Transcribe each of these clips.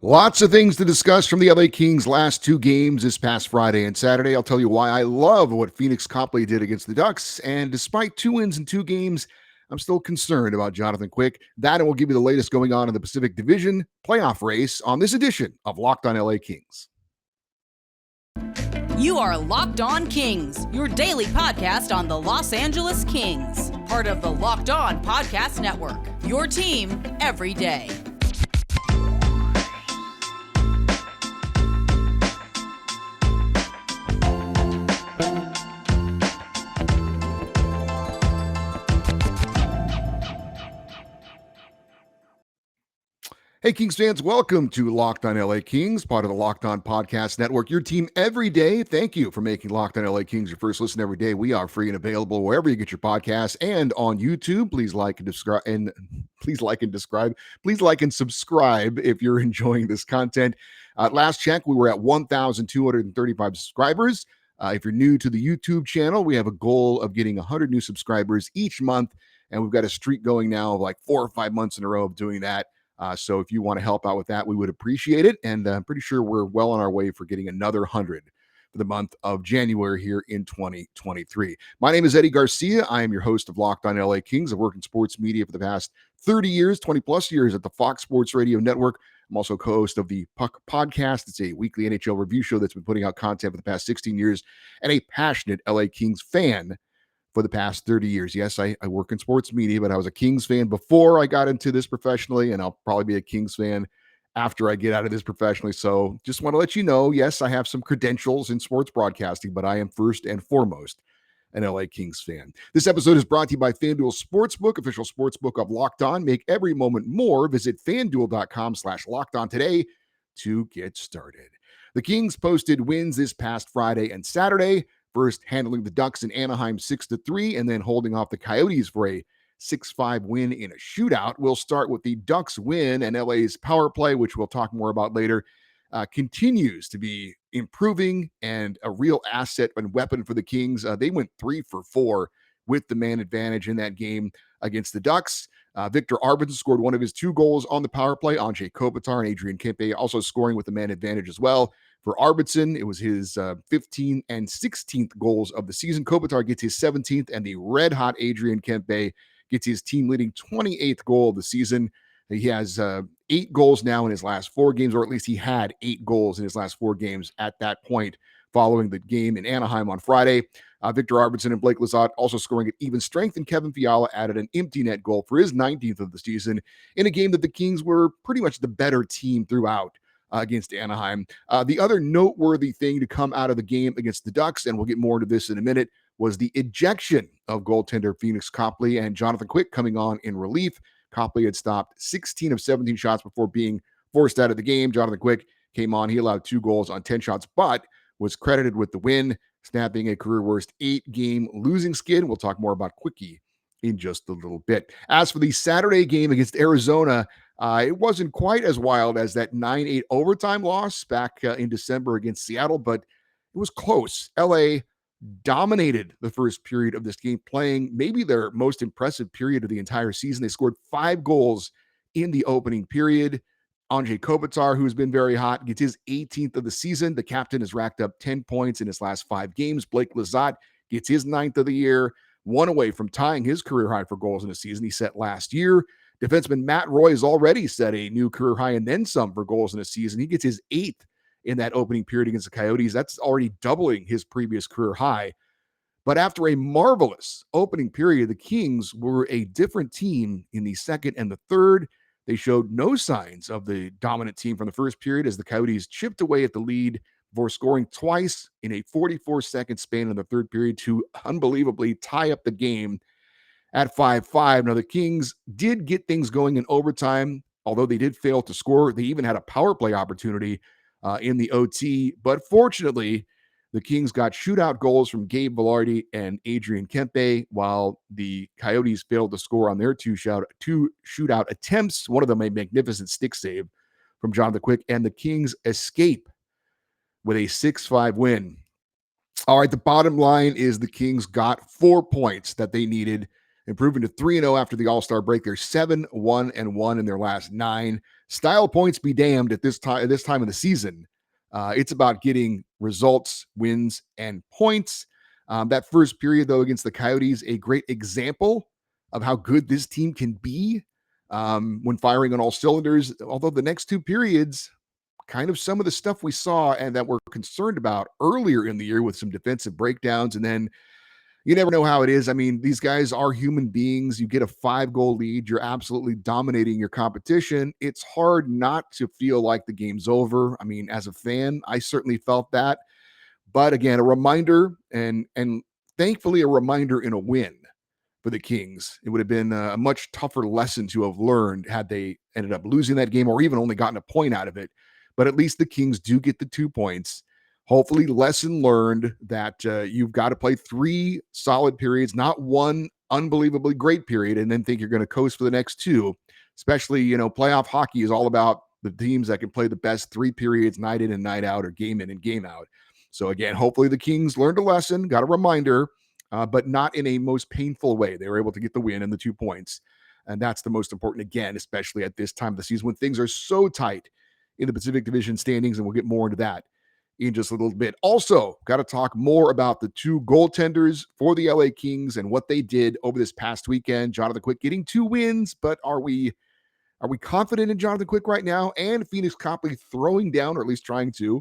Lots of things to discuss from the LA Kings' last two games this past Friday and Saturday. I'll tell you why I love what Pheonix Copley did against the Ducks. And despite two wins in two games, I'm still concerned about Jonathan Quick. That and we'll give you the latest going on in the Pacific Division playoff race on this edition of Locked on LA Kings. You are Locked On Kings, your daily podcast on the Los Angeles Kings, part of the Locked On Podcast Network, your team every day. Hey, Kings fans, welcome to Locked on LA Kings, part of the Locked On Podcast Network, your team every day. Thank you for making Locked on LA Kings your first listen every day. We are free and available wherever you get your podcasts and on YouTube. Please like and subscribe if you're enjoying this content. Last check, we were at 1,235 subscribers. If you're new to the YouTube channel, we have a goal of getting 100 new subscribers each month, and we've got a streak going now of like 4 or 5 months in a row of doing that. So if you want to help out with that, we would appreciate it. And I'm pretty sure we're well on our way for getting another 100 for the month of January here in 2023. My name is Eddie Garcia. I am your host of Locked on LA Kings. I've worked in sports media for the past 30 years, 20 plus years at the Fox Sports Radio Network. I'm also co-host of the Puck Podcast. It's a weekly NHL review show that's been putting out content for the past 16 years, and a passionate LA Kings fan for the past 30 years. Yes, I work in sports media, but I was a Kings fan before I got into this professionally, and I'll probably be a Kings fan after I get out of this professionally. So just want to let you know, yes, I have some credentials in sports broadcasting, but I am first and foremost an LA Kings fan. This episode is brought to you by FanDuel Sportsbook, official sportsbook of Locked On. Make every moment more. Visit FanDuel.com/Locked On today to get started. The Kings posted wins this past Friday and Saturday. First, handling the Ducks in Anaheim 6-3, and then holding off the Coyotes for a 6-5 win in a shootout. We'll start with the Ducks win, and LA's power play, which we'll talk more about later, continues to be improving and a real asset and weapon for the Kings. They went 3 for 4 with the man advantage in that game against the Ducks. Victor Arvidsson scored one of his 2 goals on the power play. Andrei Kopitar and Adrian Kempe also scoring with the man advantage as well. For Arvidsson, it was his 15th and 16th goals of the season. Kopitar gets his 17th, and the red-hot Adrian Kempe gets his team-leading 28th goal of the season. He has 8 goals now in his last 4 games, or at least he had 8 goals in his last 4 games at that point following the game in Anaheim on Friday. Victor Arvidsson and Blake Lizotte also scoring at even strength, and Kevin Fiala added an empty net goal for his 19th of the season in a game that the Kings were pretty much the better team throughout. Against Anaheim. The other noteworthy thing to come out of the game against the Ducks, and we'll get more into this in a minute, was the ejection of goaltender Pheonix Copley and Jonathan Quick coming on in relief. Copley had stopped 16 of 17 shots before being forced out of the game. Jonathan Quick came on. He allowed 2 goals on 10 shots, but was credited with the win, snapping a career-worst 8-game losing skid. We'll talk more about Quickie in just a little bit. As for the Saturday game against Arizona, it wasn't quite as wild as that 9-8 overtime loss back in December against Seattle, but it was close. LA dominated the first period of this game, playing maybe their most impressive period of the entire season. They scored 5 goals in the opening period. Andrei Kopitar, who's been very hot, gets his 18th of the season. The captain has racked up 10 points in his last 5 games. Blake Lizotte gets his 9th of the year, one away from tying his career high for goals in a season he set last year. Defenseman Matt Roy has already set a new career high and then some for goals in a season. He gets his 8th in that opening period against the Coyotes. That's already doubling his previous career high. But after a marvelous opening period, the Kings were a different team in the second and the third. They showed no signs of the dominant team from the first period as the Coyotes chipped away at the lead before scoring twice in a 44-second span in the third period to unbelievably tie up the game at 5-5. Now, the Kings did get things going in overtime, although they did fail to score. They even had a power play opportunity in the OT. But fortunately, the Kings got shootout goals from Gabe Vilardi and Adrian Kempe, while the Coyotes failed to score on their 2 shootout attempts. One of them a magnificent stick save from Jonathan Quick, and the Kings escape with a 6-5 win. All right, the bottom line is the Kings got 4 points that they needed improving to 3-0 after the All-Star break. They're 7-1-1 in their last 9. Style points be damned at this time of the season. It's about getting results, wins, and points. That first period, though, against the Coyotes, a great example of how good this team can be when firing on all cylinders. Although the next two periods, kind of some of the stuff we saw and that we're concerned about earlier in the year with some defensive breakdowns. And then you never know how it is. I mean, these guys are human beings. You get a 5-goal lead, you're absolutely dominating your competition. It's hard not to feel like the game's over. I mean, as a fan, I certainly felt that. But again, a reminder and thankfully a reminder in a win for the Kings. It would have been a much tougher lesson to have learned had they ended up losing that game or even only gotten a point out of it. But at least the Kings do get the 2 points. Hopefully, lesson learned that you've got to play 3 solid periods, not one unbelievably great period, and then think you're going to coast for the next 2. Especially, playoff hockey is all about the teams that can play the best 3 periods night in and night out, or game in and game out. So again, hopefully the Kings learned a lesson, got a reminder, but not in a most painful way. They were able to get the win and the 2 points. And that's the most important, again, especially at this time of the season when things are so tight in the Pacific Division standings, and we'll get more into that in just a little bit. Also, got to talk more about the 2 goaltenders for the LA Kings and what they did over this past weekend. Jonathan Quick getting 2 wins, but are we confident in Jonathan Quick right now? And Pheonix Copley throwing down, or at least trying to,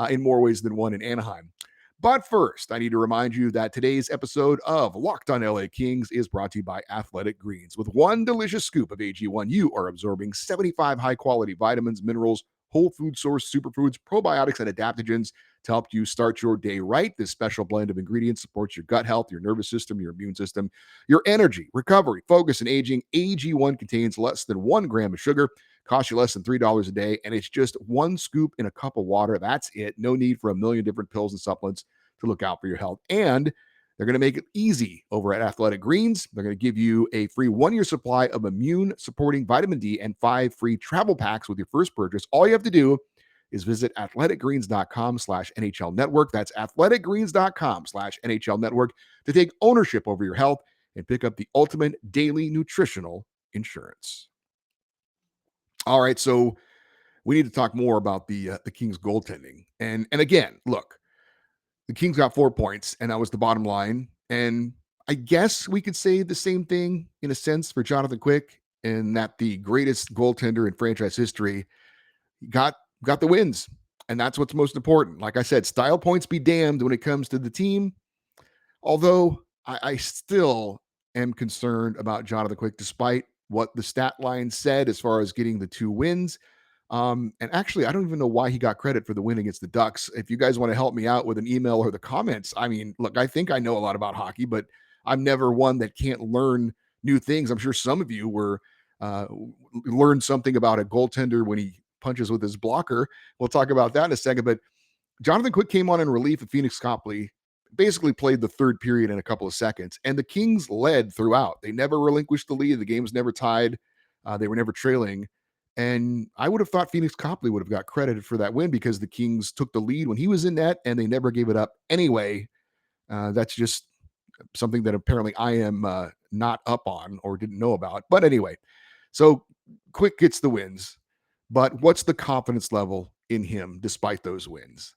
in more ways than one in Anaheim. But first, I need to remind you that today's episode of Locked on LA Kings is brought to you by Athletic Greens. With one delicious scoop of AG1, you are absorbing 75 high-quality vitamins, minerals, whole food source superfoods, probiotics, and adaptogens to help you start your day right. This special blend of ingredients supports your gut health, your nervous system, your immune system, your energy, recovery, focus, and aging. AG1 contains less than 1 gram of sugar, costs you less than $3 a day, and it's just 1 scoop in a cup of water. That's it. No need for a million different pills and supplements to look out for your health. And they're going to make it easy over at Athletic Greens. They're going to give you a free 1-year supply of immune-supporting vitamin D and 5 free travel packs with your first purchase. All you have to do is visit athleticgreens.com/NHL Network. That's athleticgreens.com/NHL Network to take ownership over your health and pick up the ultimate daily nutritional insurance. All right, so we need to talk more about the Kings goaltending. And again, look, the Kings got 4 points, and that was the bottom line. And I guess we could say the same thing in a sense for Jonathan Quick, in that the greatest goaltender in franchise history got the wins. And that's what's most important. Like I said, style points be damned when it comes to the team. Although I still am concerned about Jonathan Quick, despite what the stat line said as far as getting the 2 wins. And actually, I don't even know why he got credit for the win against the Ducks. If you guys want to help me out with an email or the comments, I mean, look, I think I know a lot about hockey, but I'm never one that can't learn new things. I'm sure some of you learned something about a goaltender when he punches with his blocker. We'll talk about that in a second. But Jonathan Quick came on in relief of Pheonix Copley, basically played the 3rd period in a couple of seconds, and the Kings led throughout. They never relinquished the lead. The game was never tied. They were never trailing. And I would have thought Pheonix Copley would have got credited for that win because the Kings took the lead when he was in net and they never gave it up anyway. That's just something that apparently I am not up on or didn't know about. But anyway, so Quick gets the wins. But what's the confidence level in him despite those wins?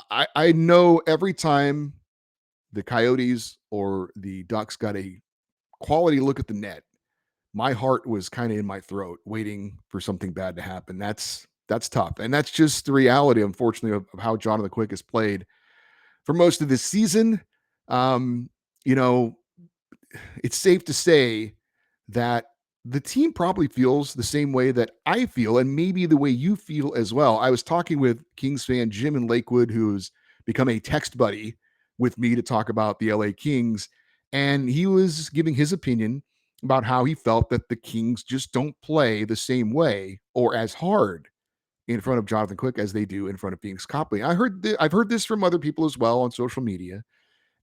I know every time the Coyotes or the Ducks got a quality look at the net, my heart was kind of in my throat waiting for something bad to happen. That's tough. And that's just the reality, unfortunately, of how Jonathan Quick has played for most of this season. You know, it's safe to say that the team probably feels the same way that I feel, and maybe the way you feel as well. I was talking with Kings fan Jim in Lakewood, who's become a text buddy with me to talk about the LA Kings, and he was giving his opinion about how he felt that the Kings just don't play the same way or as hard in front of Jonathan Quick as they do in front of Pheonix Copley. I've heard this from other people as well on social media.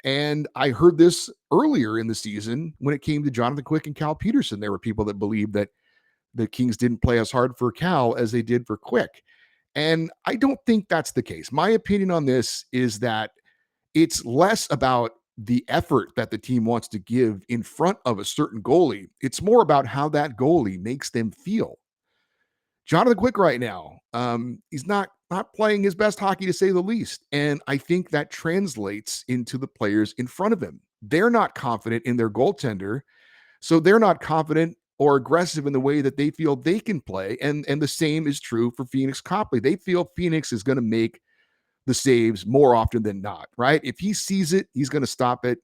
And I heard this earlier in the season when it came to Jonathan Quick and Cal Peterson. There were people that believed that the Kings didn't play as hard for Cal as they did for Quick. And I don't think that's the case. My opinion on this is that it's less about the effort that the team wants to give in front of a certain goalie. It's more about how that goalie makes them feel. Jonathan Quick right now, he's not playing his best hockey to say the least, and I think that translates into the players in front of him. They're not confident in their goaltender, so they're not confident or aggressive in the way that they feel they can play. And the same is true for Pheonix Copley. They feel Pheonix is going to make the saves more often than not, right? If he sees it, he's going to stop it.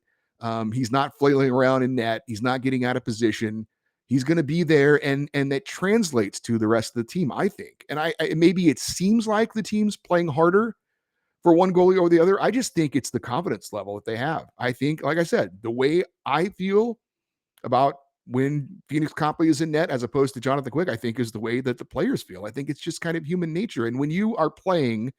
He's not flailing around in net. He's not getting out of position. He's going to be there, and that translates to the rest of the team, I think. And maybe it seems like the team's playing harder for one goalie or the other. I just think it's the confidence level that they have. I think, like I said, the way I feel about when Pheonix Copley is in net as opposed to Jonathan Quick, I think is the way that the players feel. I think it's just kind of human nature. And when you are playing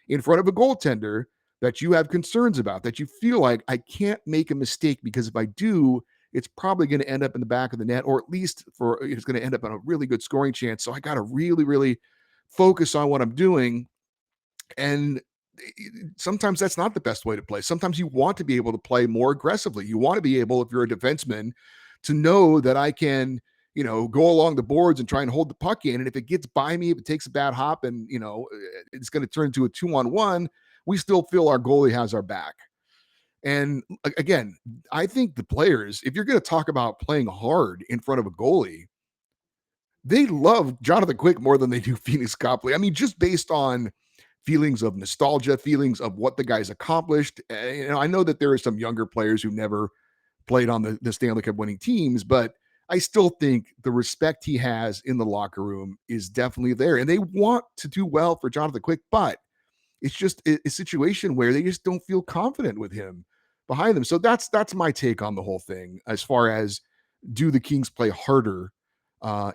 in front of a goaltender that you have concerns about, that you feel like I can't make a mistake because if I do, it's probably going to end up in the back of the net, or at least it's going to end up on a really good scoring chance. So I got to really, really focus on what I'm doing. And sometimes that's not the best way to play. Sometimes you want to be able to play more aggressively. You want to be able, if you're a defenseman, to know that I can, go along the boards and try and hold the puck in. And if it gets by me, if it takes a bad hop and, it's going to turn into a 2-on-1, we still feel our goalie has our back. And again, I think the players, if you're going to talk about playing hard in front of a goalie, they love Jonathan Quick more than they do Pheonix Copley. I mean, just based on feelings of nostalgia, feelings of what the guy's accomplished. I know that there are some younger players who never played on the Stanley Cup winning teams, but I still think the respect he has in the locker room is definitely there. And they want to do well for Jonathan Quick, but it's just a situation where they just don't feel confident with him behind them. So that's my take on the whole thing as far as do the Kings play harder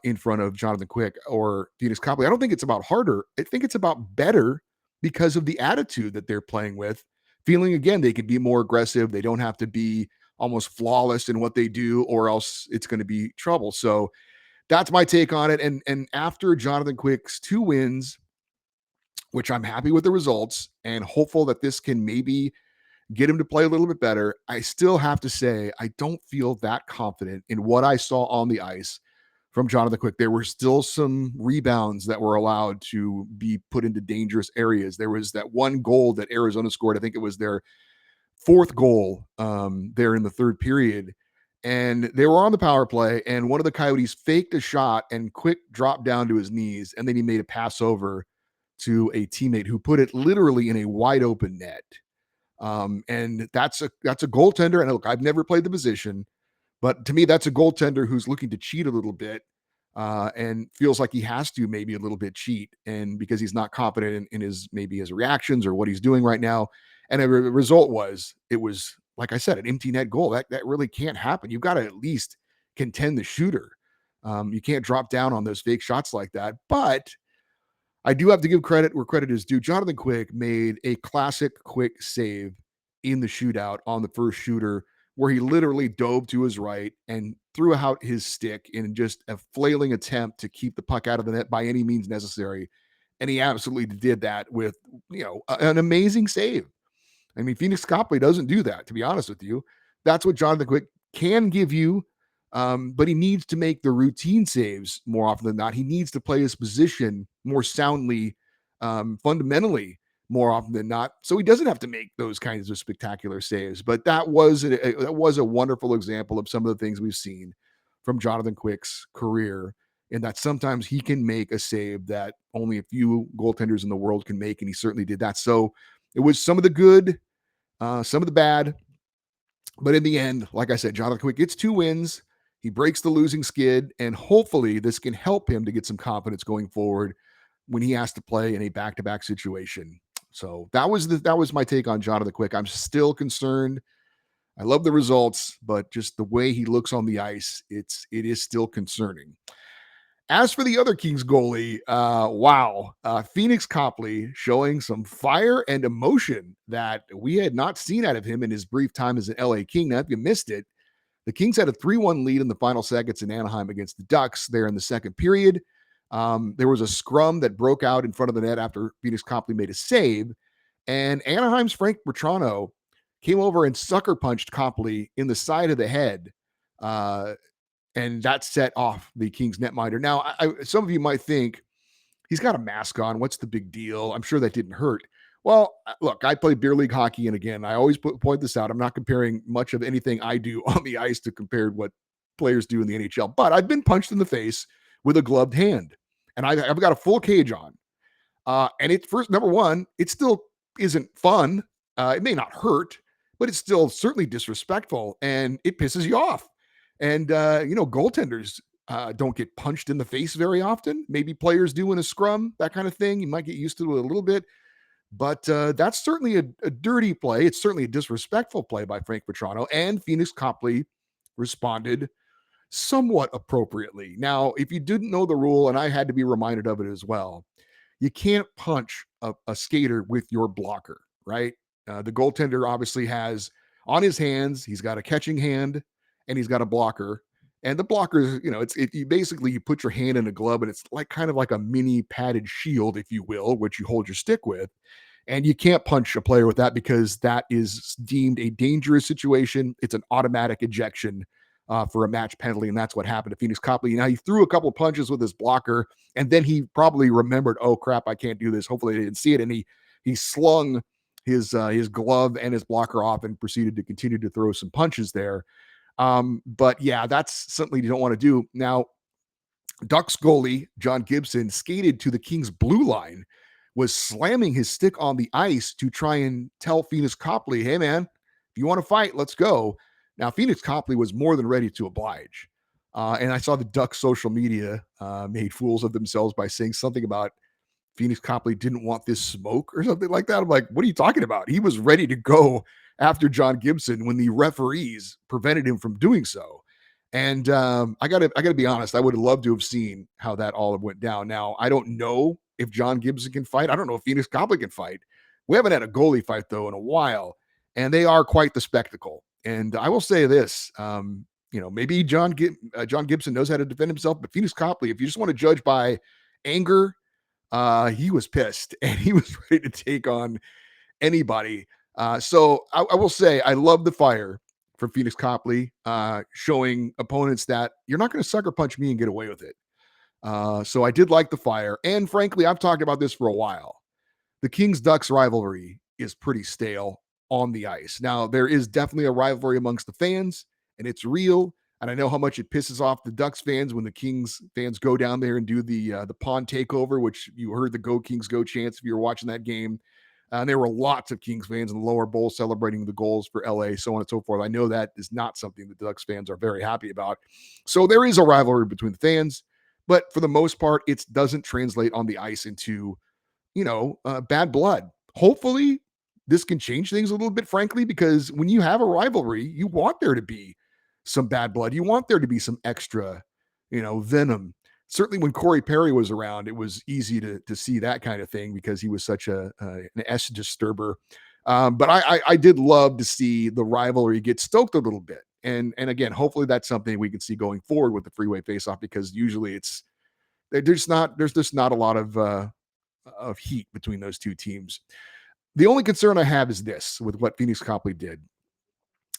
in front of Jonathan Quick or Pheonix Copley. I don't think it's about harder. I think it's about better because of the attitude that they're playing with. Feeling, again, they can be more aggressive. They don't have to be almost flawless in what they do, or else it's going to be trouble. So that's my take on it. And after Jonathan Quick's 2 wins, which I'm happy with the results and hopeful that this can maybe get him to play a little bit better, I still have to say I don't feel that confident in what I saw on the ice from Jonathan Quick. There were still some rebounds that were allowed to be put into dangerous areas. There was that one goal that Arizona scored. I think it was their 4th goal there in the 3rd period. And they were on the power play, and one of the Coyotes faked a shot, and Quick dropped down to his knees, and then he made a pass over to a teammate who put it literally in a wide open net. And that's a goaltender. And look, I've never played the position, but to me, that's a goaltender who's looking to cheat a little bit and feels like he has to maybe a little bit cheat, and because he's not confident in his reactions or what he's doing right now. And the result was, it was, like I said, an empty net goal. That really can't happen. You've got to at least contend the shooter. You can't drop down on those fake shots like that. But I do have to give credit where credit is due. Jonathan Quick made a classic Quick save in the shootout on the first shooter, where he literally dove to his right and threw out his stick in just a flailing attempt to keep the puck out of the net by any means necessary. And he absolutely did that with, an amazing save. I mean, Pheonix Copley doesn't do that, to be honest with you. That's what Jonathan Quick can give you, but he needs to make the routine saves more often than not. He needs to play his position more soundly, fundamentally more often than not, so he doesn't have to make those kinds of spectacular saves. But that was a wonderful example of some of the things we've seen from Jonathan Quick's career, and that sometimes he can make a save that only a few goaltenders in the world can make, and he certainly did that. So it was some of the good, some of the bad, but in the end, like I said, Jonathan Quick gets 2 wins. He breaks the losing skid, and hopefully this can help him to get some confidence going forward when he has to play in a back-to-back situation. So that was my take on Jonathan Quick. I'm still concerned. I love the results, but just the way he looks on the ice, it is still concerning. As for the other Kings goalie, wow, Pheonix Copley showing some fire and emotion that we had not seen out of him in his brief time as an LA King. Now, if you missed it, the Kings had a 3-1 lead in the final seconds in Anaheim against the Ducks there in the second period. There was a scrum that broke out in front of the net after Pheonix Copley made a save, and Anaheim's Frank Bertrano came over and sucker punched Copley in the side of the head. And that set off the Kings netminder. Now, some of you might think, he's got a mask on. What's the big deal? I'm sure that didn't hurt. Well, look, I play beer league hockey. And again, I always point this out. I'm not comparing much of anything I do on the ice to compare what players do in the NHL. But I've been punched in the face with a gloved hand. And I've got a full cage on. And it's first, number one, it still isn't fun. It may not hurt, but it's still certainly disrespectful and it pisses you off. And, goaltenders don't get punched in the face very often. Maybe players do in a scrum, that kind of thing. You might get used to it a little bit. But that's certainly a dirty play. It's certainly a disrespectful play by Frank Petrano. And Pheonix Copley responded somewhat appropriately. Now, if you didn't know the rule, and I had to be reminded of it as well, you can't punch a skater with your blocker, right? The goaltender obviously has on his hands, he's got a catching hand and he's got a blocker. And the blocker, you put your hand in a glove and it's like kind of like a mini padded shield, if you will, which you hold your stick with. And you can't punch a player with that because that is deemed a dangerous situation. It's an automatic ejection for a match penalty. And that's what happened to Pheonix Copley. Now, he threw a couple of punches with his blocker, and then he probably remembered, oh, crap, I can't do this. Hopefully they didn't see it. And he slung his glove and his blocker off and proceeded to continue to throw some punches there. But yeah, that's something you don't want to do. Now, Ducks goalie John Gibson skated to the Kings blue line, was slamming his stick on the ice to try and tell Pheonix Copley, hey, man, if you want to fight, let's go. Now, Pheonix Copley was more than ready to oblige. And I saw the Ducks social media made fools of themselves by saying something about Pheonix Copley didn't want this smoke or something like that. I'm like, what are you talking about? He was ready to go after John Gibson when the referees prevented him from doing so. And I gotta be honest, I would have loved to have seen how that all went down. Now, I don't know if John Gibson can fight. I don't know if Pheonix Copley can fight. We haven't had a goalie fight, though, in a while, and they are quite the spectacle. And I will say this, maybe John Gibson knows how to defend himself, but Pheonix Copley, if you just want to judge by anger, he was pissed, and he was ready to take on anybody. So I will say I love the fire from Pheonix Copley, showing opponents that you're not going to sucker punch me and get away with it. So I did like the fire. And frankly, I've talked about this for a while. The Kings-Ducks rivalry is pretty stale on the ice. Now, there is definitely a rivalry amongst the fans, and it's real. And I know how much it pisses off the Ducks fans when the Kings fans go down there and do the pond takeover, which you heard the Go Kings Go chants if you were watching that game. And there were lots of Kings fans in the lower bowl celebrating the goals for LA, so on and so forth. I know that is not something the Ducks fans are very happy about. So there is a rivalry between the fans, but for the most part, it doesn't translate on the ice into, bad blood. Hopefully, this can change things a little bit, frankly, because when you have a rivalry, you want there to be some bad blood. You want there to be some extra, venom. Certainly when Corey Perry was around, it was easy to see that kind of thing because he was such an S disturber. But I did love to see the rivalry get stoked a little bit. And again, hopefully that's something we can see going forward with the freeway faceoff, because usually there's just not a lot of heat between those two teams. The only concern I have is this with what Pheonix Copley did.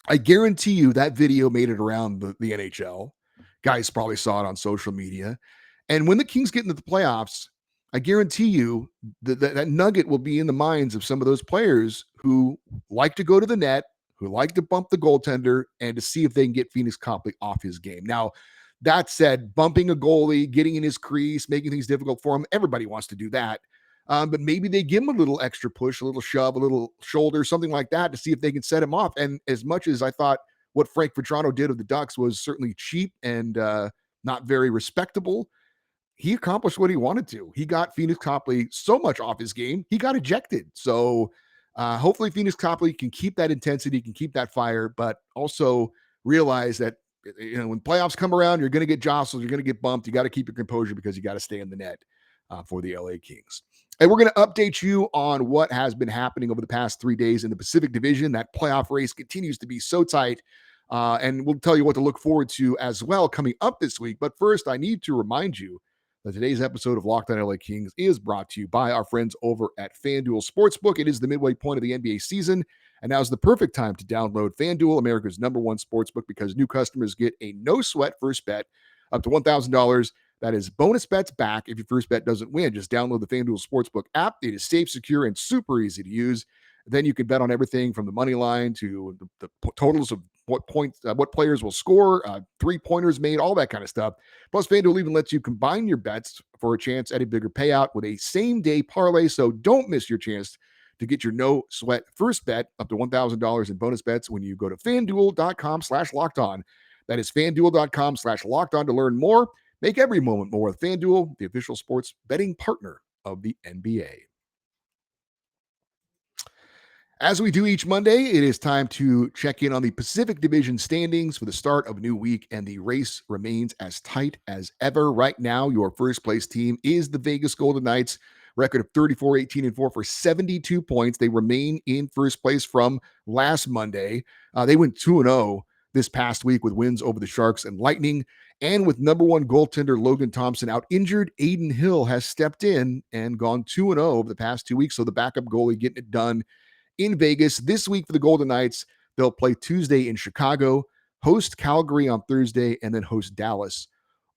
I guarantee you that video made it around the NHL. Guys probably saw it on social media. And when the Kings get into the playoffs, I guarantee you that nugget will be in the minds of some of those players who like to go to the net, who like to bump the goaltender, and to see if they can get Pheonix Copley off his game. Now, that said, bumping a goalie, getting in his crease, making things difficult for him, everybody wants to do that. But maybe they give him a little extra push, a little shove, a little shoulder, something like that to see if they can set him off. And as much as I thought what Frank Petrano did of the Ducks was certainly cheap and not very respectable, he accomplished what he wanted to. He got Pheonix Copley so much off his game, he got ejected. So hopefully Pheonix Copley can keep that intensity, can keep that fire, but also realize that when playoffs come around, you're going to get jostled, you're going to get bumped. You got to keep your composure because you got to stay in the net for the LA Kings. And we're going to update you on what has been happening over the past 3 days in the Pacific Division. That playoff race continues to be so tight. And we'll tell you what to look forward to as well coming up this week. But first, I need to remind you that today's episode of Locked On LA Kings is brought to you by our friends over at FanDuel Sportsbook. It is the midway point of the NBA season, And now's the perfect time to download FanDuel, America's #1 sportsbook, because new customers get a no-sweat first bet up to $1,000. That is bonus bets back if your first bet doesn't win. Just download the FanDuel Sportsbook app. It is safe, secure, and super easy to use. Then you can bet on everything from the money line to the totals of what points, what players will score, 3-pointers made, all that kind of stuff. Plus, FanDuel even lets you combine your bets for a chance at a bigger payout with a same-day parlay. So don't miss your chance to get your no-sweat first bet up to $1,000 in bonus bets when you go to FanDuel.com/lockedon. That is FanDuel.com/lockedon to learn more. Make every moment more with FanDuel, the official sports betting partner of the NBA. As we do each Monday, it is time to check in on the Pacific Division standings for the start of a new week, and the race remains as tight as ever. Right now, your first place team is the Vegas Golden Knights, record of 34-18-4 for 72 points. They remain in first place from last Monday. They went 2-0 this past week with wins over the Sharks and Lightning. And with #1 goaltender Logan Thompson out injured, Aiden Hill has stepped in and gone 2-0 over the past 2 weeks. So the backup goalie getting it done in Vegas. This week for the Golden Knights, they'll play Tuesday in Chicago, host Calgary on Thursday, and then host Dallas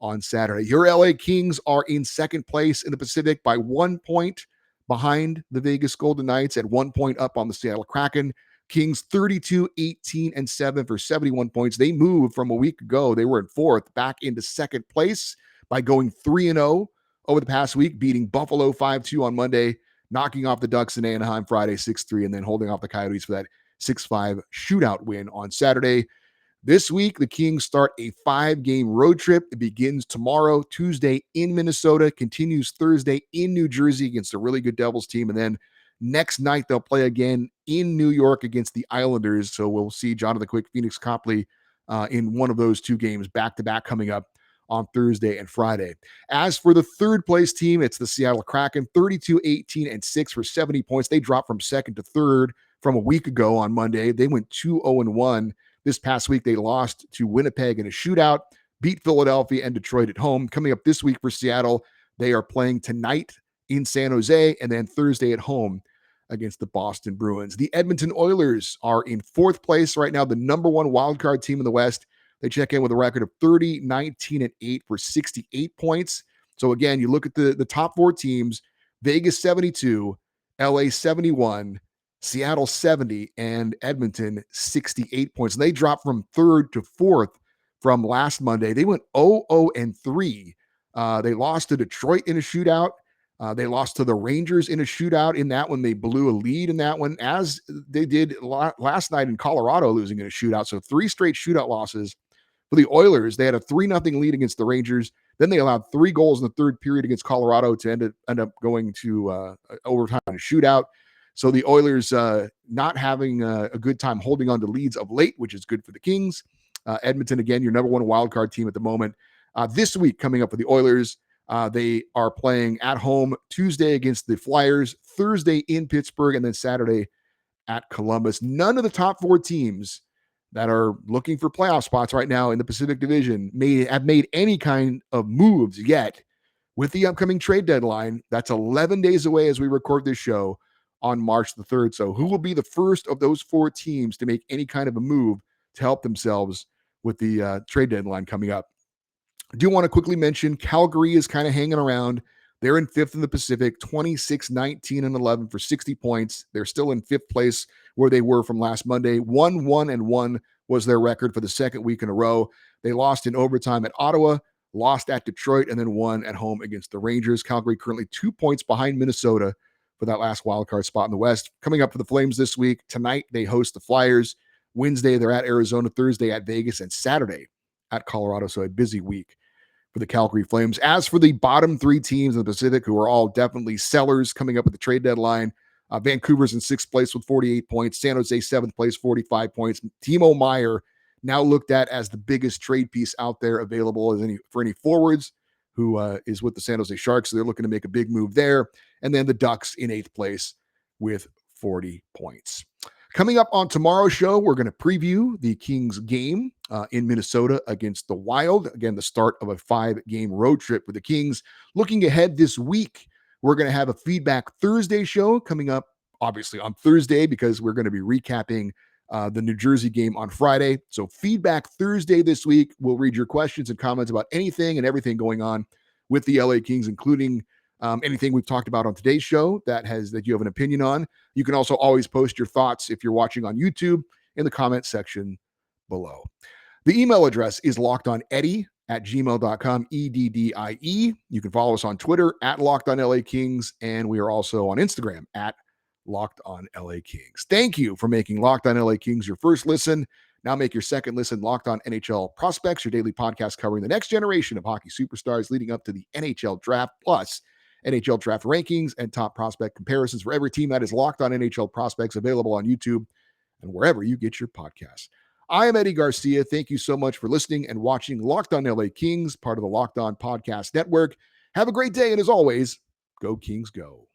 on Saturday. Your LA Kings are in second place in the Pacific by 1 point behind the Vegas Golden Knights, at 1 point up on the Seattle Kraken. Kings 32-18-7 for 71 points. They moved from a week ago. They were in fourth back into second place by going 3-0 over the past week, beating Buffalo 5-2 on Monday, knocking off the Ducks in Anaheim Friday 6-3, and then holding off the Coyotes for that 6-5 shootout win on Saturday. This week, the Kings start a 5-game road trip. It begins tomorrow, Tuesday in Minnesota, continues Thursday in New Jersey against a really good Devils team, and then next night they'll play again in New York against the Islanders. So we'll see Jonathan Quick, Pheonix Copley in one of those two games back-to-back coming up on Thursday and Friday. As for the third place team, it's the Seattle Kraken, 32-18-6 for 70 points. They dropped from second to third from a week ago on Monday. They went 2-0-1. This past week, they lost to Winnipeg in a shootout, beat Philadelphia and Detroit at home. Coming up this week for Seattle, they are playing tonight in San Jose and then Thursday at home against the Boston Bruins. The Edmonton Oilers are in fourth place right now, the #1 wildcard team in the West. They check in with a record of 30-19-8 for 68 points. So again, you look at the top four teams: Vegas 72, LA 71, Seattle 70, and Edmonton 68 points. And they dropped from third to fourth from last Monday. They went 0-3. They lost to Detroit in a shootout. They lost to the Rangers in a shootout. In that one, they blew a lead in that one, as they did last night in Colorado, losing in a shootout. So 3 straight shootout losses for the Oilers. They had a 3-0 lead against the Rangers. Then they allowed 3 goals in the third period against Colorado to end up going to overtime and a shootout. So the Oilers not having a good time holding on to leads of late, which is good for the Kings. Edmonton, again, your #1 wildcard team at the moment. This week coming up for the Oilers, they are playing at home Tuesday against the Flyers, Thursday in Pittsburgh, and then Saturday at Columbus. None of the top 4 teams that are looking for playoff spots right now in the Pacific Division have made any kind of moves yet. With the upcoming trade deadline, that's 11 days away as we record this show on March the 3rd. So who will be the first of those 4 teams to make any kind of a move to help themselves with the trade deadline coming up? I do want to quickly mention Calgary is kind of hanging around. They're in 5th in the Pacific, 26-19-11 for 60 points. They're still in 5th place where they were from last Monday. 1-1-1 was their record for the second week in a row. They lost in overtime at Ottawa, lost at Detroit, and then won at home against the Rangers. Calgary currently 2 points behind Minnesota for that last wildcard spot in the West. Coming up for the Flames this week, tonight they host the Flyers. Wednesday, they're at Arizona. Thursday at Vegas, and Saturday at Colorado. So a busy week for the Calgary Flames. As for the bottom 3 teams in the Pacific, who are all definitely sellers coming up at the trade deadline, Vancouver's in 6th place with 48 points. San Jose 7th place, 45 points. Timo Meier now looked at as the biggest trade piece out there available for any forwards, who is with the San Jose Sharks. So they're looking to make a big move there. And then the Ducks in 8th place with 40 points. Coming up on tomorrow's show, we're going to preview the Kings game in Minnesota against the Wild. Again, the start of a 5-game road trip with the Kings. Looking ahead this week, we're going to have a Feedback Thursday show coming up obviously on Thursday because we're going to be recapping the New Jersey game on Friday. So feedback Thursday this week. We'll read your questions and comments about anything and everything going on with the LA Kings, including anything we've talked about on today's show that you have an opinion on. You can also always post your thoughts if you're watching on YouTube in the comment section below. The email address is lockedoneddie@gmail.com, EDDIE. You can follow us on Twitter @LockedOnLAKings, and we are also on Instagram @LockedOnLAKings. Thank you for making Locked On LA Kings your first listen. Now make your second listen Locked On NHL Prospects, your daily podcast covering the next generation of hockey superstars leading up to the NHL Draft, plus NHL Draft rankings and top prospect comparisons for every team. That is Locked On NHL Prospects, available on YouTube and wherever you get your podcasts. I am Eddie Garcia. Thank you so much for listening and watching Locked On LA Kings, part of the Locked On Podcast Network. Have a great day, and as always, go Kings go.